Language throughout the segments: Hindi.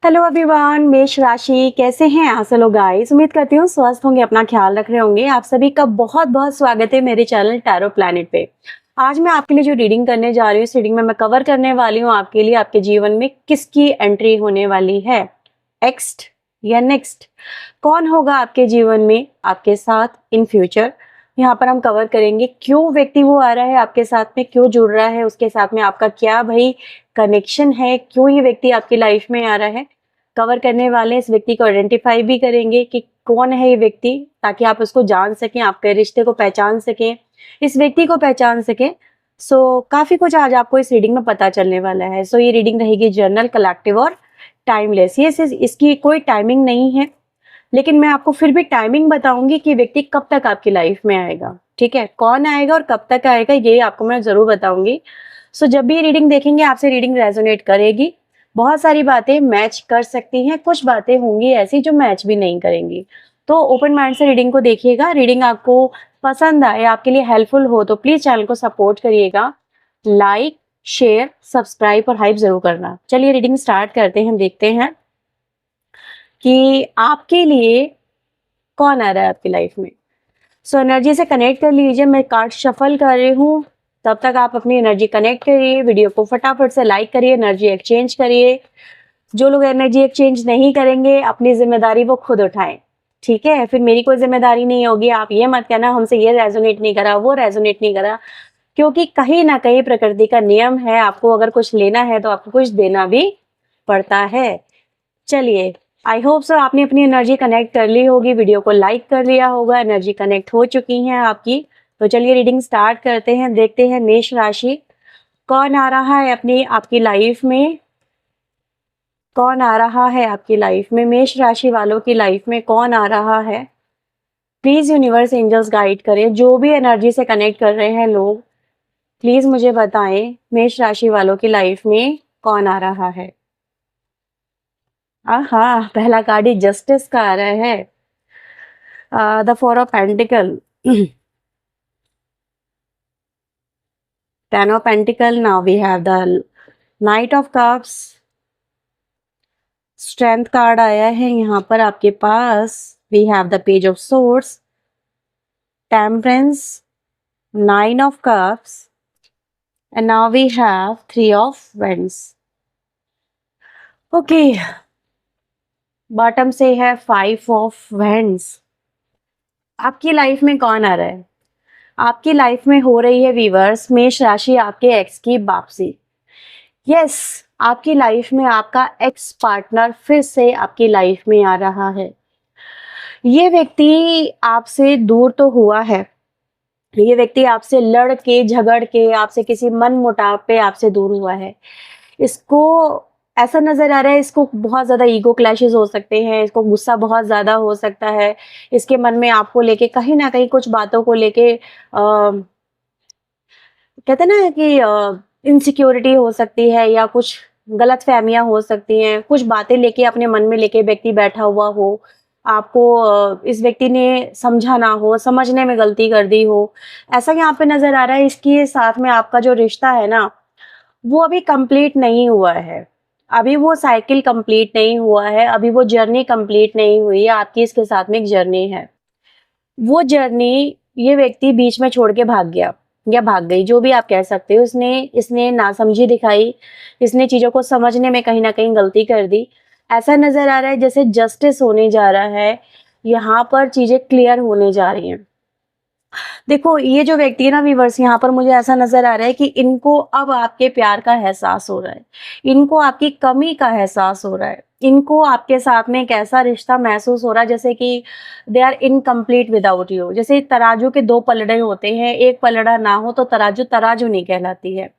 हेलो एवरीवन, मेष राशि कैसे हैं आप सब लोग गाइस। उम्मीद करती हूँ स्वस्थ होंगे, अपना ख्याल रख रहे होंगे। आप सभी का बहुत बहुत स्वागत है मेरे चैनल टैरो प्लैनेट पे। आज मैं आपके लिए जो रीडिंग करने जा रही हूँ, इस रीडिंग में मैं कवर करने वाली हूँ आपके लिए आपके जीवन में किसकी एंट्री होने वाली है, एक्स्ट या नेक्स्ट। कौन होगा आपके जीवन में आपके साथ इन फ्यूचर। यहाँ पर हम कवर करेंगे क्यों व्यक्ति वो आ रहा है आपके साथ में, क्यों जुड़ रहा है उसके साथ में, आपका क्या भाई कनेक्शन है, क्यों ये व्यक्ति आपकी लाइफ में आ रहा है। कवर करने वाले इस व्यक्ति को आइडेंटिफाई भी करेंगे कि कौन है ये व्यक्ति, ताकि आप उसको जान सकें, आपके रिश्ते को पहचान सकें, इस व्यक्ति को पहचान सकें। काफी कुछ आज आपको इस रीडिंग में पता चलने वाला है। ये रीडिंग रहेगी जर्नल, कलेक्टिव और टाइमलेस। ये इसकी कोई टाइमिंग नहीं है, लेकिन मैं आपको फिर भी टाइमिंग बताऊंगी कि व्यक्ति कब तक आपकी लाइफ में आएगा। ठीक है, कौन आएगा और कब तक आएगा ये आपको मैं जरूर बताऊंगी। जब भी रीडिंग देखेंगे आपसे रीडिंग रेजोनेट करेगी। बहुत सारी बातें मैच कर सकती हैं, कुछ बातें होंगी ऐसी जो मैच भी नहीं करेंगी। तो ओपन माइंड से रीडिंग को देखिएगा। रीडिंग आपको पसंद आए, आपके लिए हेल्पफुल हो तो प्लीज चैनल को सपोर्ट करिएगा। लाइक, शेयर, सब्सक्राइब और हाइप जरूर करना। चलिए रीडिंग स्टार्ट करते हैं, देखते हैं कि आपके लिए कौन आ रहा है आपकी लाइफ में। एनर्जी से कनेक्ट कर लीजिए। मैं कार्ड शफल कर रही हूँ, तब तक आप अपनी एनर्जी कनेक्ट करिए। वीडियो को फटाफट से लाइक करिए, एनर्जी एक्सचेंज करिए। जो लोग एनर्जी एक्सचेंज नहीं करेंगे अपनी जिम्मेदारी वो खुद उठाएं। ठीक है, फिर मेरी कोई जिम्मेदारी नहीं होगी। आप ये मत कहना हमसे ये रेजोनेट नहीं करा, वो रेजोनेट नहीं करा, क्योंकि कहीं ना कहीं प्रकृति का नियम है, आपको अगर कुछ लेना है तो आपको कुछ देना भी पड़ता है। चलिए, आई होप सो आपने अपनी एनर्जी कनेक्ट कर ली होगी, वीडियो को लाइक कर लिया होगा, एनर्जी कनेक्ट हो चुकी है आपकी। तो चलिए रीडिंग स्टार्ट करते हैं, देखते हैं मेष राशि कौन आ रहा है अपनी आपकी लाइफ में। कौन आ रहा है आपकी लाइफ में, मेष राशि वालों की लाइफ में कौन आ रहा है। प्लीज यूनिवर्स एंजल्स गाइड करें, जो भी एनर्जी से कनेक्ट कर रहे हैं लोग, प्लीज मुझे बताएं मेष राशि वालों की लाइफ में कौन आ रहा है। आहा, पहला कार्ड ही जस्टिस का आ रहा है, the four of pentacle, ten of pentacle. Now we have the knight of cups, strength card आया है यहाँ पर आपके पास। We have the page of swords, temperance, nine of cups and now we have three of wands. Okay, bottom से है फाइव ऑफ वेंड्स। आपकी लाइफ में कौन आ रहा है, आपकी लाइफ में हो रही है वीवर्स मेष राशि आपके एक्स की वापसी। यस, आपकी लाइफ में आपका एक्स पार्टनर फिर से आपकी लाइफ में आ रहा है। ये व्यक्ति आपसे दूर तो हुआ है, ये व्यक्ति आपसे लड़ के झगड़ के आपसे किसी मन मुटाव पे आपसे दूर हुआ है। इसको ऐसा नजर आ रहा है, इसको बहुत ज्यादा ईगो क्लैशेस हो सकते हैं, इसको गुस्सा बहुत ज्यादा हो सकता है। इसके मन में आपको लेके कहीं ना कहीं कुछ बातों को लेके कहते हैं ना कि इनसिक्योरिटी हो सकती है, या कुछ गलत फहमियां हो सकती हैं, कुछ बातें लेके अपने मन में लेके व्यक्ति बैठा हुआ हो। आपको इस व्यक्ति ने समझा ना हो, समझने में गलती कर दी हो, ऐसा यहाँ पे नजर आ रहा है। इसके साथ में आपका जो रिश्ता है ना, वो अभी कंप्लीट नहीं हुआ है, अभी वो साइकिल कंप्लीट नहीं हुआ है, अभी वो जर्नी कंप्लीट नहीं हुई है। आपकी इसके साथ में एक जर्नी है, वो जर्नी ये व्यक्ति बीच में छोड़ के भाग गया या भाग गई, जो भी आप कह सकते हो। इसने नासमझी दिखाई, इसने चीजों को समझने में कहीं ना कहीं गलती कर दी। ऐसा नजर आ रहा है जैसे जस्टिस होने जा रहा है, यहाँ पर चीजें क्लियर होने जा रही हैं। देखो, ये जो व्यक्ति है ना व्यूअर्स, यहाँ पर मुझे ऐसा नजर आ रहा है कि इनको अब आपके प्यार का एहसास हो रहा है, इनको आपकी कमी का एहसास हो रहा है, इनको आपके साथ में एक ऐसा रिश्ता महसूस हो रहा है जैसे कि they are incomplete without you. जैसे तराजू के दो पलड़े होते हैं, एक पलड़ा ना हो तो तराजू तराजू नहीं कहलाती है।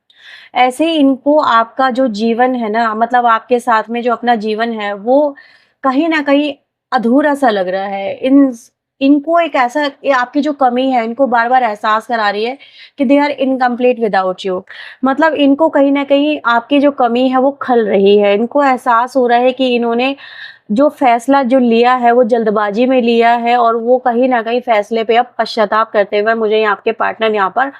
ऐसे ही इनको आपका जो जीवन है ना, मतलब आपके साथ में जो अपना जीवन है, वो कहीं ना कहीं अधूरा सा लग रहा है। इनको एक ऐसा, ये आपकी जो कमी है इनको बार बार एहसास करा रही है कि they are incomplete without you. मतलब इनको कहीं ना कहीं आपकी जो कमी है वो खल रही है। इनको एहसास हो रहा है कि इन्होंने जो फैसला जो लिया है वो जल्दबाजी में लिया है, और वो कहीं ना कहीं फैसले पे अब पश्चाताप करते हुए मुझे यहाँ आपके पार्टनर यहाँ पर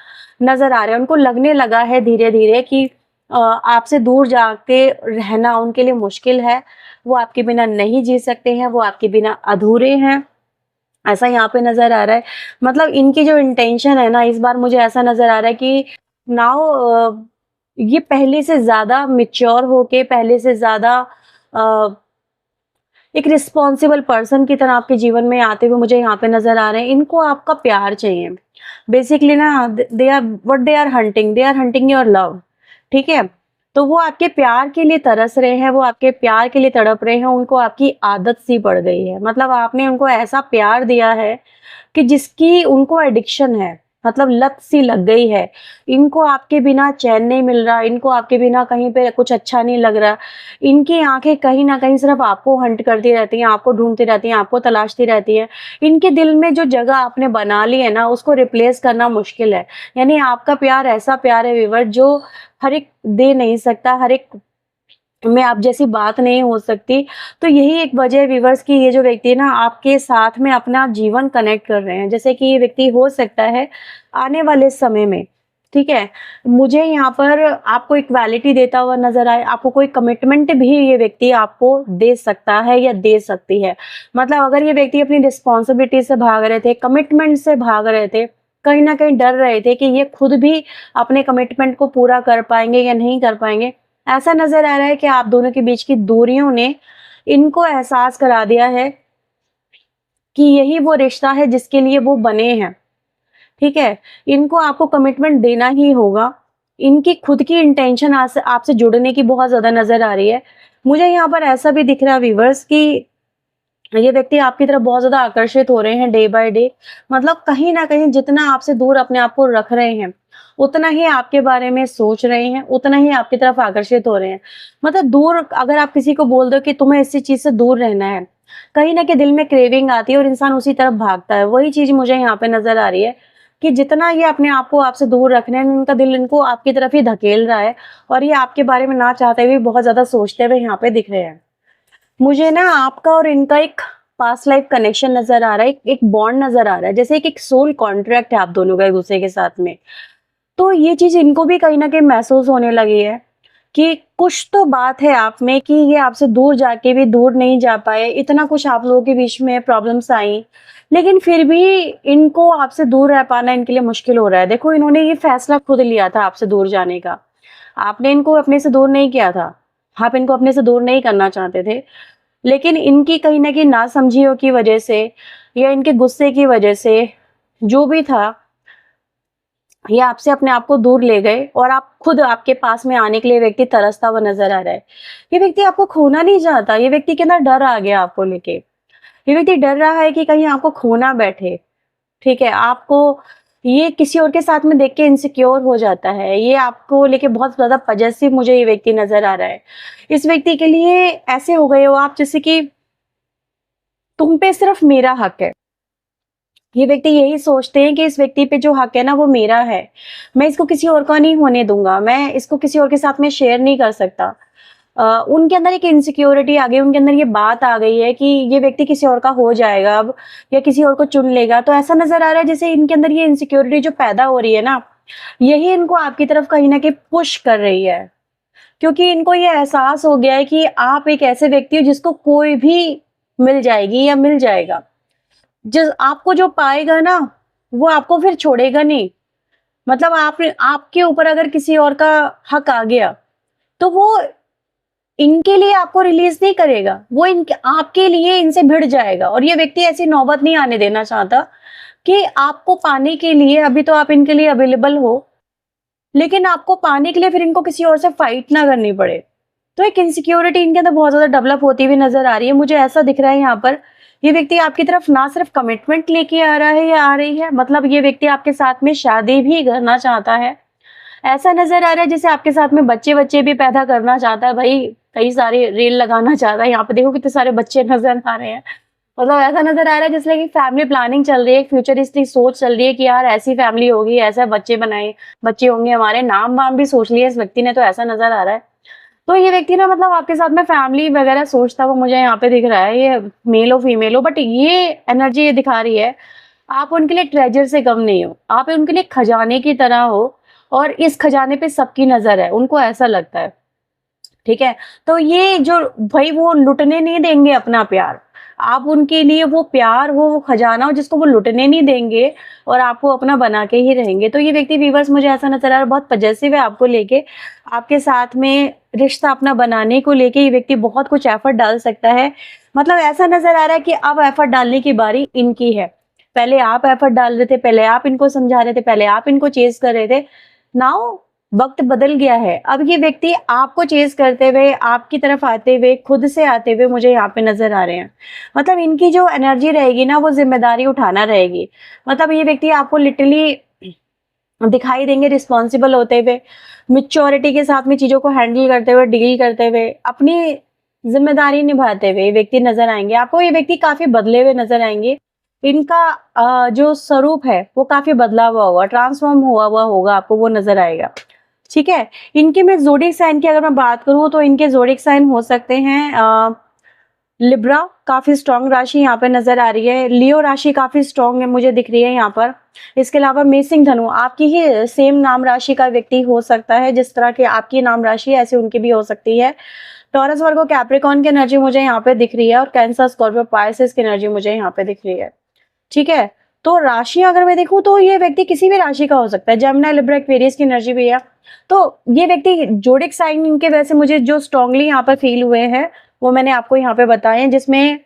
नजर आ रहे हैं। उनको लगने लगा है धीरे धीरे कि आपसे दूर जाके रहना उनके लिए मुश्किल है, वो आपके बिना नहीं जी सकते हैं, वो आपके बिना अधूरे हैं, ऐसा यहाँ पे नज़र आ रहा है। मतलब इनकी जो इंटेंशन है ना, इस बार मुझे ऐसा नज़र आ रहा है कि नाउ ये पहले से ज़्यादा मैच्योर होके, पहले से ज़्यादा अ, एक रिस्पॉन्सिबल पर्सन की तरह आपके जीवन में आते हुए मुझे यहाँ पे नज़र आ रहे हैं। इनको आपका प्यार चाहिए। बेसिकली ना they are hunting, they are hunting your love, ठीक है? तो वो आपके प्यार के लिए तरस रहे हैं, वो आपके प्यार के लिए तड़प रहे हैं, उनको आपकी आदत सी पड़ गई है। मतलब आपने उनको ऐसा प्यार दिया है कि जिसकी उनको एडिक्शन है, मतलब लत सी लग गई है। इनको आपके बिना चैन नहीं मिल रहा, इनको आपके बिना कहीं पे कुछ अच्छा नहीं लग रहा। इनकी आँखें कहीं न कहीं सिर्फ़ आपको हंट करती रहती हैं, आपको ढूँढती रहती हैं, आपको तलाशती रहती हैं। इनके दिल में जो जगह आपने बना ली है ना, उसको रिप्लेस करना मुश्किल है। यानी आपका प्यार ऐसा प्यार है व्यूअर, जो हर एक दे नहीं सकता, हर एक में आप जैसी बात नहीं हो सकती। तो यही एक वजह है व्यूअर्स कि ये जो व्यक्ति है ना, आपके साथ में अपना जीवन कनेक्ट कर रहे हैं। जैसे कि ये व्यक्ति हो सकता है आने वाले समय में, ठीक है, मुझे यहाँ पर आपको इक्वालिटी देता हुआ नज़र आए, आपको कोई कमिटमेंट भी ये व्यक्ति आपको दे सकता है या दे सकती है। मतलब अगर ये व्यक्ति अपनी रिस्पॉन्सिबिलिटी से भाग रहे थे, कमिटमेंट से भाग रहे थे, कहीं न कहीं डर रहे थे कि ये खुद भी अपने कमिटमेंट को पूरा कर पाएँगे या नहीं कर पाएँगे, ऐसा नज़र आ रहा है कि आप दोनों के बीच की दूरियों ने इनको एहसास करा दिया है कि यही वो रिश्ता है जिसके लिए वो बने हैं, ठीक है? इनको आपको कमिटमेंट देना ही होगा। इनकी खुद की इंटेंशन आज से आपसे जुड़ने की बहुत ज़्यादा नज़र आ रही है। मुझे यहाँ पर ऐसा भी दिख रहा है व्यूअर्स कि ये व्यक्ति आपकी तरफ बहुत ज़्यादा आकर्षित हो रहे हैं डे बाय डे। मतलब कहीं न कहीं जितना आपसे दूर अपने आप को रख रहे हैं, उतना ही आपके बारे में सोच रहे हैं, उतना ही आपकी तरफ आकर्षित हो रहे हैं। मतलब दूर अगर आप किसी को बोल दो कि तुम्हें इसी चीज़ से दूर रहना है, कहीं न कहीं दिल में क्रेविंग आती है और इंसान उसी तरफ भागता है। वही चीज़ मुझे यहाँ पे नज़र आ रही है कि जितना ये अपने आप को आपसे दूर रख रहे हैं, इनका दिल इनको आपकी तरफ ही धकेल रहा है और ये आपके बारे में ना चाहते हुए बहुत ज़्यादा सोचते हुए यहाँ पे दिख रहे हैं। मुझे ना आपका और इनका एक पास्ट लाइफ कनेक्शन नज़र आ रहा है, एक बॉन्ड नज़र आ रहा है, जैसे एक सोल कॉन्ट्रैक्ट है आप दोनों का एक-दूसरे के साथ में। तो ये चीज़ इनको भी कहीं न कहीं महसूस होने लगी है कि कुछ तो बात है आप में कि ये आपसे दूर जाके भी दूर नहीं जा पाए, इतना कुछ आप लोगों के बीच में प्रॉब्लम्स आई, लेकिन फिर भी इनको आपसे दूर रह पाना इनके लिए मुश्किल हो रहा है। देखो इन्होंने ये फैसला खुद लिया था आपसे दूर जाने का, आपने इनको अपने से दूर नहीं किया था, आप इनको अपने से दूर नहीं करना चाहते थे। लेकिन इनकी कहीं न कहीं नासमझियों की वजह से या इनके गुस्से की वजह से, जो भी था, ये आपसे अपने आप को दूर ले गए और आप खुद आपके पास में आने के लिए व्यक्ति तरसता हुआ नज़र आ रहा है। ये व्यक्ति आपको खोना नहीं चाहता, ये व्यक्ति के अंदर डर आ गया आपको लेके। ये व्यक्ति डर रहा है कि कहीं आपको खो ना बैठे, ठीक है? आपको ये किसी और के साथ में देख के इनसिक्योर हो जाता है। ये आपको लेके बहुत ज़्यादा पजेसिव मुझे ये व्यक्ति नज़र आ रहा है। इस व्यक्ति के लिए ऐसे हो गए हो आप जैसे कि तुम पे सिर्फ मेरा हक है। ये व्यक्ति यही सोचते हैं कि इस व्यक्ति पे जो हक है ना वो मेरा है। मैं इसको किसी और का नहीं होने दूँगा, मैं इसको किसी और के साथ में शेयर नहीं कर सकता। उनके अंदर एक इनसिक्योरिटी आ गई, उनके अंदर ये बात आ गई है कि ये व्यक्ति किसी और का हो जाएगा अब या किसी और को चुन लेगा। तो ऐसा नज़र आ रहा है जैसे इनके अंदर ये इनसिक्योरिटी जो पैदा हो रही है ना, यही इनको आपकी तरफ कहीं न कहीं पुश कर रही है। क्योंकि इनको ये एहसास हो गया है कि आप एक ऐसे व्यक्ति हो जिसको कोई भी मिल जाएगी या मिल जाएगा। जिस आपको जो पाएगा ना, वो आपको फिर छोड़ेगा नहीं। मतलब आपके ऊपर अगर किसी और का हक आ गया, तो वो इनके लिए आपको रिलीज़ नहीं करेगा। वो इनके आपके लिए इनसे भिड़ जाएगा और ये व्यक्ति ऐसी नौबत नहीं आने देना चाहता कि आपको पाने के लिए अभी तो आप इनके लिए अवेलेबल हो, लेकिन आपको पाने के लिए फिर इनको किसी और से फाइट ना करनी पड़े। तो एक इनसिक्योरिटी इनके अंदर बहुत ज़्यादा डेवलप होती हुई नज़र आ रही है। मुझे ऐसा दिख रहा है यहाँ पर, ये व्यक्ति आपकी तरफ ना सिर्फ कमिटमेंट लेके आ रहा है या आ रही है, मतलब ये व्यक्ति आपके साथ में शादी भी करना चाहता है। ऐसा नज़र आ रहा है जैसे आपके साथ में बच्चे-वच्चे भी पैदा करना चाहता है भई, कई सारे रेल लगाना चाहता है। यहाँ पे देखो कितने सारे बच्चे नज़र आ रहे हैं। मतलब ऐसा नज़र आ रहा है जैसे कि फैमिली प्लानिंग चल रही है, एक फ्यूचरिस्टिक सोच चल रही है कि यार ऐसी फैमिली होगी, ऐसे बच्चे बनाए, बच्चे होंगे हमारे, नाम-वाम भी सोच लिया इस व्यक्ति ने, तो ऐसा नज़र आ रहा है। तो ये व्यक्ति ना मतलब आपके साथ में फैमिली वगैरह सोचता हुआ मुझे यहाँ पे दिख रहा है, ये मेल हो फीमेल हो, बट ये एनर्जी ये दिखा रही है, आप उनके लिए ट्रेजर से कम नहीं हो, आप उनके लिए खजाने की तरह हो और इस खजाने पे सबकी नजर है, उनको ऐसा लगता है। ठीक है, तो ये जो भाई वो लुटने नहीं देंगे अपना प्यार, आप उनके लिए वो प्यार हो, वो खजाना हो जिसको वो लुटने नहीं देंगे और आपको अपना बना के ही रहेंगे। तो ये व्यक्ति व्यूअर्स मुझे ऐसा नजर आ रहा है, बहुत पजेसिव है आपको लेके, आपके साथ में रिश्ता अपना बनाने को लेके ये व्यक्ति बहुत कुछ एफर्ट डाल सकता है। मतलब ऐसा नजर आ रहा है कि अब एफर्ट डालने की बारी इनकी है। पहले आप एफर्ट डाल रहे थे, पहले आप इनको समझा रहे थे, पहले आप इनको चेज कर रहे थे। नाउ वक्त बदल गया है, अब ये व्यक्ति आपको चेज करते हुए, आपकी तरफ आते हुए, खुद से आते हुए मुझे यहाँ पे नजर आ रहे हैं। मतलब इनकी जो एनर्जी रहेगी ना, वो जिम्मेदारी उठाना रहेगी। मतलब ये व्यक्ति आपको लिटरली दिखाई देंगे रिस्पॉन्सिबल होते हुए, मिच्योरिटी के साथ में चीजों को हैंडल करते हुए, डील करते हुए, अपनी जिम्मेदारी निभाते हुए ये व्यक्ति नजर आएंगे आपको। ये व्यक्ति काफी बदले हुए नजर आएंगे। इनका जो स्वरूप है वो काफी बदला हुआ होगा, ट्रांसफॉर्म हुआ होगा, आपको वो नजर आएगा। ठीक है, इनके मैं जोडिक साइन की अगर मैं बात करूं तो इनके जोडिक साइन हो सकते हैं लिब्रा, काफी स्ट्रॉन्ग राशि यहाँ पे नजर आ रही है। लियो राशि काफी स्ट्रॉन्ग है मुझे दिख रही है यहाँ पर। इसके अलावा मेषिंग धनु, आपकी ही सेम नाम राशि का व्यक्ति हो सकता है, जिस तरह की आपकी नाम राशि है ऐसी उनकी भी हो सकती है। टॉरस वर्गो कैप्रिकॉर्न की एनर्जी मुझे यहाँ पे दिख रही है और कैंसर स्कॉर्पियो पाइसेस की एनर्जी मुझे यहाँ पे दिख रही है। ठीक है, तो राशि अगर मैं देखूं तो ये व्यक्ति किसी भी राशि का हो सकता है, जेमिनी लिब्रा एक्वेरियस की एनर्जी भी है। तो ये व्यक्ति जोडिक साइन इनके वैसे मुझे जो स्ट्रांगली यहाँ पर फील हुए हैं वो मैंने आपको यहाँ पे बताए हैं, जिसमें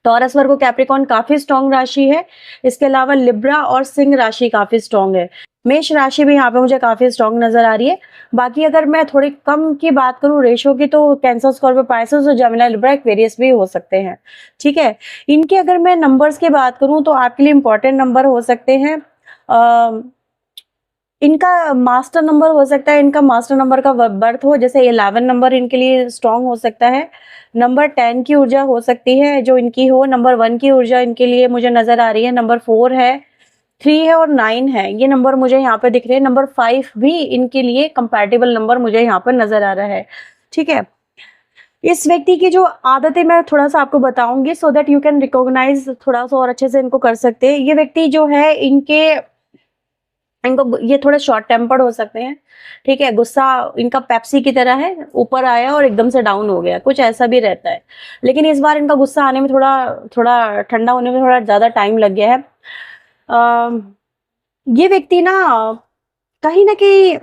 टॉरस वर्गो कैप्रिकॉर्न काफी स्ट्रॉन्ग राशि है। इसके अलावा लिब्रा और सिंह राशि काफी स्ट्रॉन्ग है। मेष राशि भी यहाँ पे मुझे काफी स्ट्रॉन्ग नजर आ रही है। बाकी अगर मैं थोड़ी कम की बात करूं रेशो की, तो कैंसर स्कॉर्पियो पाइसेस और जेमिनी लिब्रा एक्वेरियस भी हो सकते हैं। ठीक है, इनके अगर मैं नंबर्स की बात करूं तो आपके लिए इंपॉर्टेंट नंबर हो सकते हैं, इनका मास्टर नंबर हो सकता है, इनका मास्टर नंबर का बर्थ हो, जैसे 11 नंबर इनके लिए स्ट्रॉन्ग हो सकता है। नंबर 10 की ऊर्जा हो सकती है जो इनकी हो। नंबर 1 की ऊर्जा इनके लिए मुझे नजर आ रही है। नंबर 4 है, 3 है और 9 है, ये नंबर मुझे यहाँ पे दिख रहे हैं। नंबर 5 भी इनके लिए कंपैटिबल नंबर मुझे यहाँ पर नजर आ रहा है। ठीक है, इस व्यक्ति की जो आदतें मैं थोड़ा सा आपको बताऊंगी, so that you can recognise थोड़ा सा और अच्छे से इनको कर सकते हैं। ये व्यक्ति जो है इनको ये थोड़े शॉर्ट टेम्पर्ड हो सकते हैं। ठीक है, गुस्सा इनका पेप्सी की तरह है, ऊपर आया और एकदम से डाउन हो गया, कुछ ऐसा भी रहता है। लेकिन इस बार इनका गुस्सा आने में थोड़ा ठंडा होने में थोड़ा ज्यादा टाइम लग गया है। ये व्यक्ति ना कहीं ना कहीं,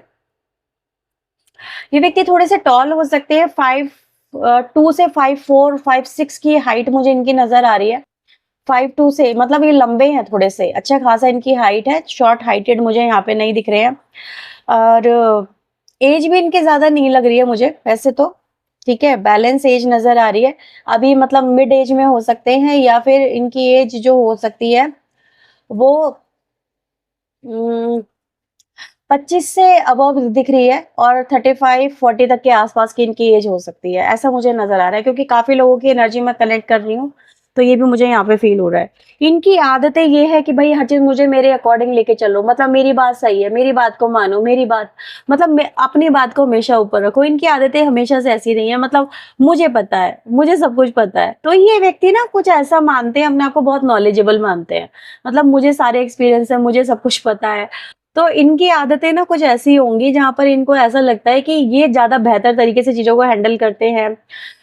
ये व्यक्ति थोड़े से टॉल हो सकते हैं। 5'2" से 5'4", 5'6" की हाइट मुझे इनकी नजर आ रही है। 5'2" से मतलब ये लंबे हैं थोड़े से, अच्छा खासा इनकी हाइट है। शॉर्ट हाइटेड मुझे यहाँ पे नहीं दिख रहे हैं। और एज भी इनके ज्यादा नहीं लग रही है मुझे वैसे तो। ठीक है, बैलेंस एज नजर आ रही है। अभी मतलब मिड एज में हो सकते हैं, या फिर इनकी एज जो हो सकती है वो 25 से अबव दिख रही है, और 35-40 तक के आसपास की इनकी एज हो सकती है, ऐसा मुझे नजर आ रहा है। क्योंकि काफी लोगों की एनर्जी मैं कलेक्ट कर रही हूँ, तो ये भी मुझे यहाँ पे फील हो रहा है। इनकी आदतें ये है कि भाई हर चीज मुझे मेरे अकॉर्डिंग लेके चलो, मतलब मेरी बात सही है, मेरी बात को मानो, मेरी बात मतलब अपनी बात को हमेशा ऊपर रखो। इनकी आदतें हमेशा से ऐसी रही है, मतलब मुझे पता है, मुझे सब कुछ पता है। तो ये व्यक्ति ना कुछ ऐसा मानते हैं, अपने आप को बहुत नॉलेजेबल मानते हैं, मतलब मुझे सारे एक्सपीरियंस है, मुझे सब कुछ पता है। तो इनकी आदतें ना कुछ ऐसी होंगी जहां पर इनको ऐसा लगता है कि ये ज्यादा बेहतर तरीके से चीजों को हैंडल करते हैं,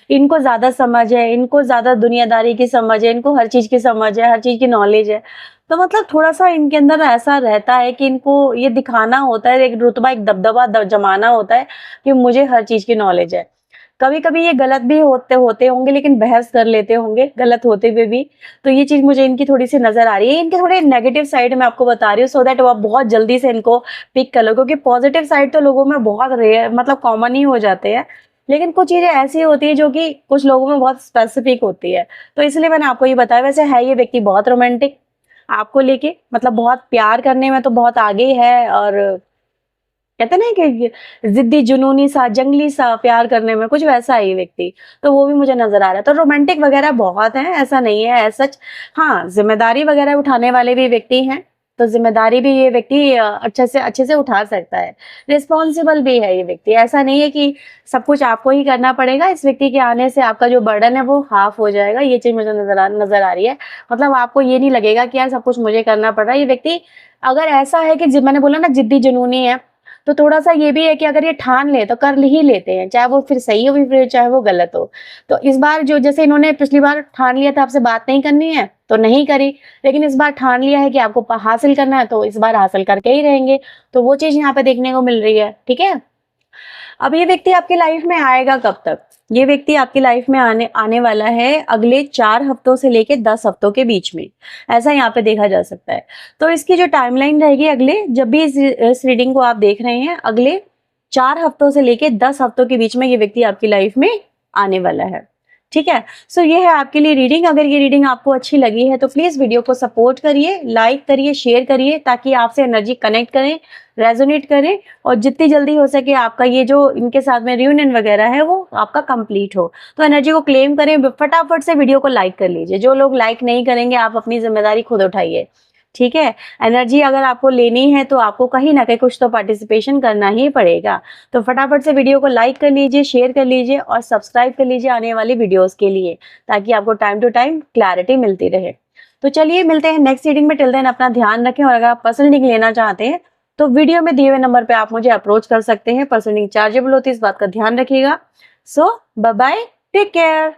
इनको ज्यादा समझ है, इनको ज्यादा दुनियादारी की समझ है, इनको हर चीज की समझ है, हर चीज की नॉलेज है। तो मतलब थोड़ा सा इनके अंदर ऐसा रहता है कि इनको ये दिखाना होता है, एक रुतबा, एक दबदबा जमाना होता है कि मुझे हर चीज की नॉलेज है। कभी कभी ये गलत भी होते होते होंगे, लेकिन बहस कर लेते होंगे गलत होते हुए भी। तो ये चीज मुझे इनकी थोड़ी सी नजर आ रही है। इनके थोड़े नेगेटिव साइड मैं आपको बता रही हूँ, सो दैट आप बहुत जल्दी से इनको पिक कर लो, क्योंकि पॉजिटिव साइड तो लोगों में बहुत रेयर, मतलब कॉमन ही हो जाते हैं। लेकिन कुछ चीजें ऐसी होती है जो कि कुछ लोगों में बहुत स्पेसिफिक होती है, तो इसलिए मैंने आपको ये बताया। वैसे है ये व्यक्ति बहुत रोमांटिक आपको लेके, मतलब बहुत प्यार करने में तो बहुत आगे है, और कहते ना कि जिद्दी जुनूनी सा, जंगली सा प्यार करने में, कुछ वैसा है ये व्यक्ति। तो वो भी मुझे नजर आ रहा है। तो रोमांटिक वगैरह बहुत है, ऐसा नहीं है सच। हाँ, जिम्मेदारी वगैरह उठाने वाले भी व्यक्ति हैं, तो जिम्मेदारी भी ये व्यक्ति अच्छे से उठा सकता है। रिस्पॉन्सिबल भी है ये व्यक्ति, ऐसा नहीं है कि सब कुछ आपको ही करना पड़ेगा। इस व्यक्ति के आने से आपका जो बर्डन है वो हाफ हो जाएगा, ये चीज मुझे नजर आ रही है। मतलब आपको ये नहीं लगेगा कि यार सब कुछ मुझे करना पड़ रहा है। ये व्यक्ति अगर ऐसा है कि मैंने बोला ना जिद्दी जुनूनी है, तो थोड़ा सा ये भी है कि अगर ये ठान ले तो कर ही लेते हैं, चाहे वो फिर सही हो फिर चाहे वो गलत हो। तो इस बार जो जैसे इन्होंने पिछली बार ठान लिया था आपसे बात नहीं करनी है तो नहीं करी, लेकिन इस बार ठान लिया है कि आपको हासिल करना है तो इस बार हासिल करके ही रहेंगे। तो वो चीज यहाँ पे देखने को मिल रही है, ठीक है। अब ये व्यक्ति आपकी लाइफ में आएगा कब तक? ये व्यक्ति आपकी लाइफ में आने वाला है अगले 4 हफ्तों से लेके 10 हफ्तों के बीच में, ऐसा यहाँ पे देखा जा सकता है। तो इसकी जो टाइमलाइन रहेगी, अगले जब भी इस रीडिंग को आप देख रहे हैं, अगले 4 हफ्तों से लेके 10 हफ्तों के बीच में ये व्यक्ति आपकी लाइफ में आने वाला है, ठीक है। सो ये है आपके लिए रीडिंग। अगर ये रीडिंग आपको अच्छी लगी है तो प्लीज वीडियो को सपोर्ट करिए, लाइक करिए, शेयर करिए, ताकि आपसे एनर्जी कनेक्ट करें, रेजोनेट करें, और जितनी जल्दी हो सके आपका ये जो इनके साथ में रियूनियन वगैरह है वो आपका कंप्लीट हो। तो एनर्जी को क्लेम करें, फटाफट से वीडियो को लाइक कर लीजिए। जो लोग लाइक नहीं करेंगे आप अपनी जिम्मेदारी खुद उठाइए, ठीक है। एनर्जी अगर आपको लेनी है तो आपको कहीं ना कहीं कुछ तो पार्टिसिपेशन करना ही पड़ेगा। तो फटाफट से वीडियो को लाइक कर लीजिए, शेयर कर लीजिए और सब्सक्राइब कर लीजिए आने वाली वीडियोस के लिए, ताकि आपको टाइम टू टाइम क्लैरिटी मिलती रहे। तो चलिए मिलते हैं नेक्स्ट रीडिंग में। टिल देन अपना ध्यान रखें, और अगर आप पर्सनल रीडिंग लेना चाहते हैं तो वीडियो में दिए हुए नंबर पे आप मुझे अप्रोच कर सकते हैं। पर्सनल रीडिंग चार्जेबल होती है, इस बात का ध्यान रखिएगा। सो बाय बाय, टेक केयर।